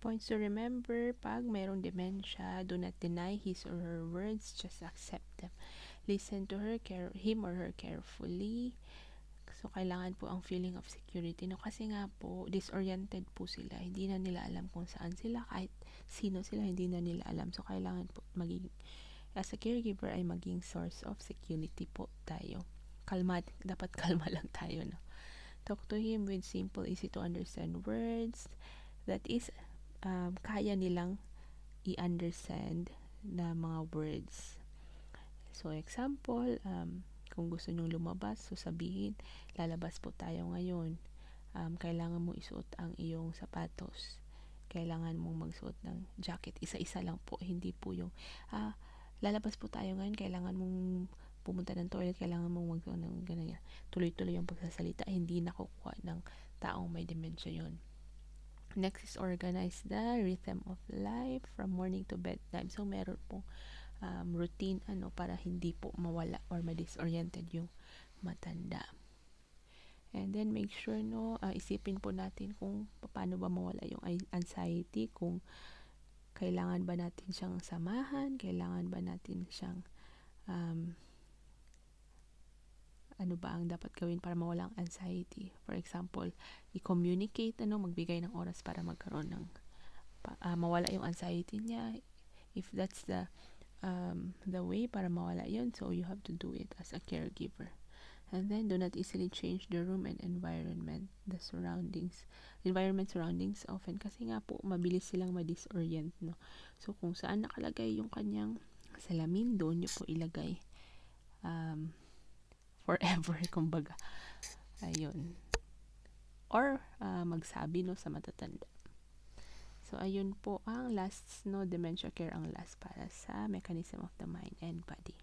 Points to remember, pag mayroong dementia, do not deny his or her words, just accept them. Listen to him or her carefully. So, kailangan po ang feeling of security. No? Kasi nga po, disoriented po sila. Hindi na nila alam kung saan sila. Kahit sino sila, hindi na nila alam. So, kailangan po maging, as a caregiver, ay maging source of security po tayo. Dapat kalma lang tayo. No? Talk to him with simple, easy to understand words. That is, kaya nilang i-understand na mga words. So, example, kung gusto nyong lumabas, so sabihin, lalabas po tayo ngayon. Kailangan mo isuot ang iyong sapatos. Kailangan mong magsuot ng jacket. Isa-isa lang po. Hindi po yung, lalabas po tayo ngayon, kailangan mong pumunta ng toilet, kailangan mong magsuot ng ganyan. Tuloy-tuloy yung pagsasalita. Hindi nakukuha ng taong may dementia yun. Next is organize the rhythm of life from morning to bedtime. So, meron pong routine para hindi po mawala or ma-disoriented yung matanda. And then, make sure, isipin po natin kung paano ba mawala yung anxiety, kung kailangan ba natin siyang samahan, kailangan ba natin siyang ano ba ang dapat gawin para mawala ang anxiety. For example, i-communicate, magbigay ng oras para magkaroon ng mawala yung anxiety niya. If that's the way para mawala yun, so you have to do it as a caregiver. And then, do not easily change the room and environment, environment surroundings often, kasi nga po, mabilis silang ma-disorient, no? So, kung saan nakalagay yung kanyang salamin, doon nyo po ilagay. Forever, kumbaga. Ayun. Or, magsabi, sa matatanda. So, ayun po ang last, dementia care ang last para sa mechanism of the mind and body.